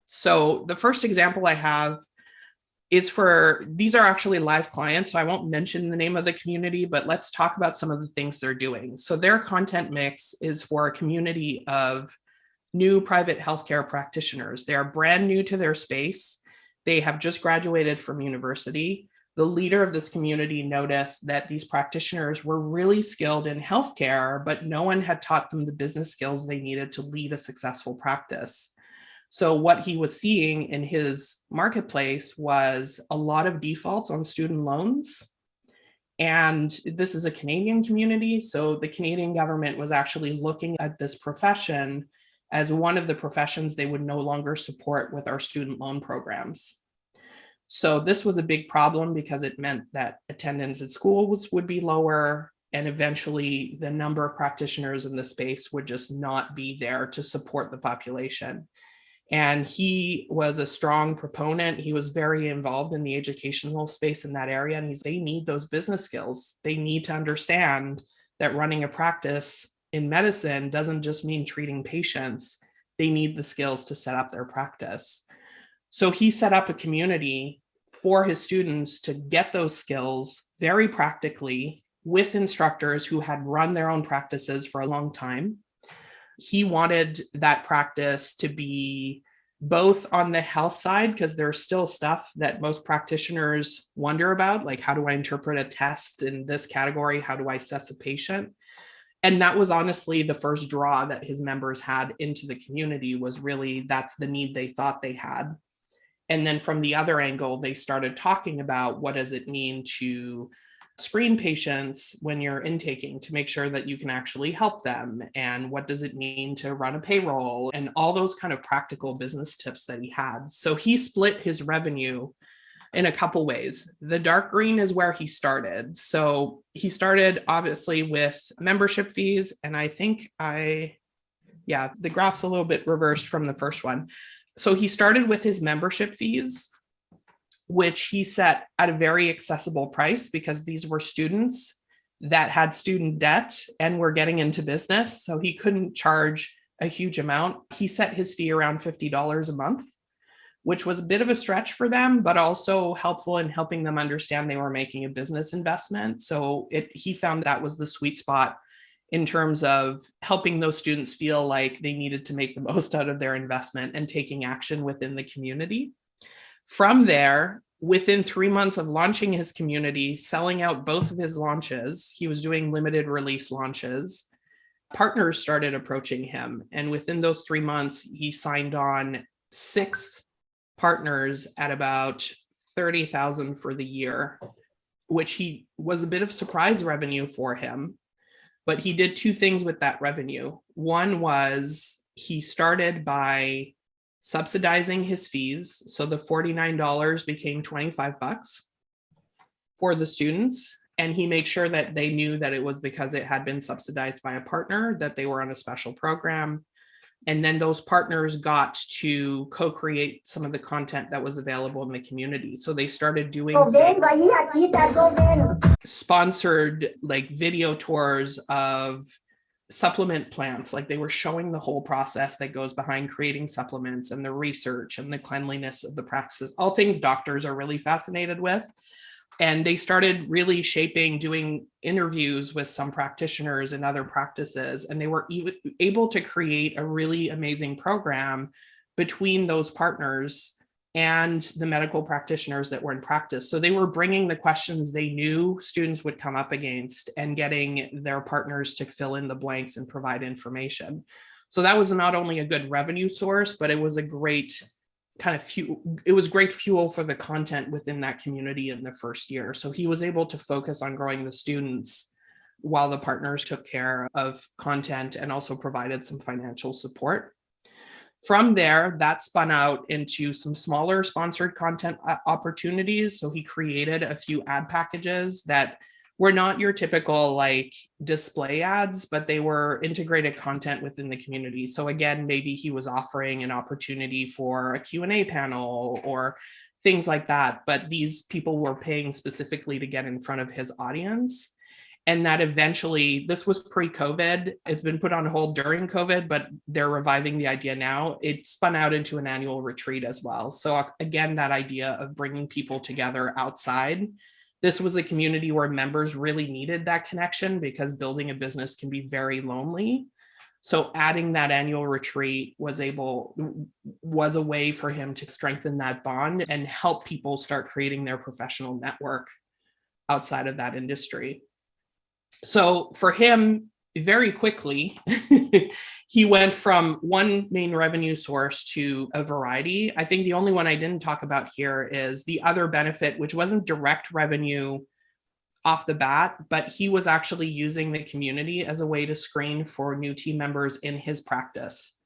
So the first example I have is these are actually live clients, so I won't mention the name of the community, but let's talk about some of the things they're doing. So their content mix is for a community of new private healthcare practitioners. They are brand new to their space. They have just graduated from university. The leader of this community noticed that these practitioners were really skilled in healthcare, but no one had taught them the business skills they needed to lead a successful practice. So what he was seeing in his marketplace was a lot of defaults on student loans. And this is a Canadian community. So the Canadian government was actually looking at this profession as one of the professions they would no longer support with our student loan programs. So this was a big problem because it meant that attendance at schools would be lower, and eventually the number of practitioners in the space would just not be there to support the population. And he was a strong proponent. He was very involved in the educational space in that area. And they need those business skills. They need to understand that running a practice in medicine doesn't just mean treating patients. They need the skills to set up their practice. So he set up a community for his students to get those skills very practically with instructors who had run their own practices for a long time. He wanted that practice to be both on the health side, because there's still stuff that most practitioners wonder about, like how do I interpret a test in this category? How do I assess a patient? And that was honestly the first draw that his members had into the community, was really that's the need they thought they had. And then from the other angle, they started talking about what does it mean to screen patients when you're intaking to make sure that you can actually help them, and what does it mean to run a payroll, and all those kind of practical business tips that he had. So he split his revenue in a couple ways. The dark green is where he started. So he started obviously with membership fees, and I think the graph's a little bit reversed from the first one. So he started with his membership fees, which he set at a very accessible price because these were students that had student debt and were getting into business. So he couldn't charge a huge amount. He set his fee around $50 a month, which was a bit of a stretch for them, but also helpful in helping them understand they were making a business investment. So he found that was the sweet spot in terms of helping those students feel like they needed to make the most out of their investment and taking action within the community. From there, within 3 months of launching his community, selling out both of his launches, he was doing limited release launches, partners started approaching him. And within those 3 months, he signed on 6 partners at about $30,000 for the year, which was a bit of surprise revenue for him. But he did 2 things with that revenue. One was he started by subsidizing his fees. So the $49 became $25 for the students. And he made sure that they knew that it was because it had been subsidized by a partner, that they were on a special program. And then those partners got to co-create some of the content that was available in the community. So they started doing sponsored like video tours of supplement plants. Like they were showing the whole process that goes behind creating supplements and the research and the cleanliness of the practices, all things doctors are really fascinated with. And they started really doing interviews with some practitioners and other practices. And they were even able to create a really amazing program between those partners and the medical practitioners that were in practice. So they were bringing the questions they knew students would come up against and getting their partners to fill in the blanks and provide information. So that was not only a good revenue source, but it was a great great fuel for the content within that community in the first year. So he was able to focus on growing the students while the partners took care of content and also provided some financial support. From there, that spun out into some smaller sponsored content opportunities. So he created a few ad packages that were not your typical like display ads, but they were integrated content within the community. So again, maybe he was offering an opportunity for a Q&A panel or things like that, but these people were paying specifically to get in front of his audience. And that eventually, this was pre-COVID, it's been put on hold during COVID, but they're reviving the idea now. It spun out into an annual retreat as well. So again, that idea of bringing people together outside. This was a community where members really needed that connection because building a business can be very lonely. So adding that annual retreat was a way for him to strengthen that bond and help people start creating their professional network outside of that industry. So for him, very quickly, he went from one main revenue source to a variety. I think the only one I didn't talk about here is the other benefit, which wasn't direct revenue off the bat, but he was actually using the community as a way to screen for new team members in his practice.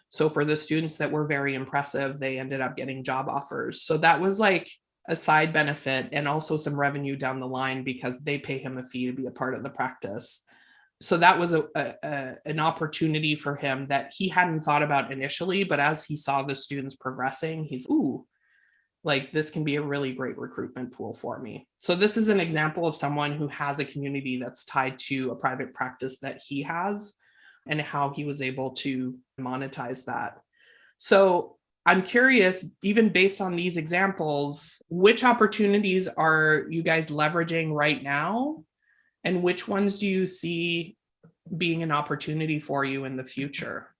So for the students that were very impressive, they ended up getting job offers. So that was like a side benefit and also some revenue down the line because they pay him a fee to be a part of the practice. So that was an opportunity for him that he hadn't thought about initially, but as he saw the students progressing, he's, ooh, like this can be a really great recruitment pool for me. So this is an example of someone who has a community that's tied to a private practice that he has and how he was able to monetize that. So I'm curious, even based on these examples, which opportunities are you guys leveraging right now? And which ones do you see being an opportunity for you in the future?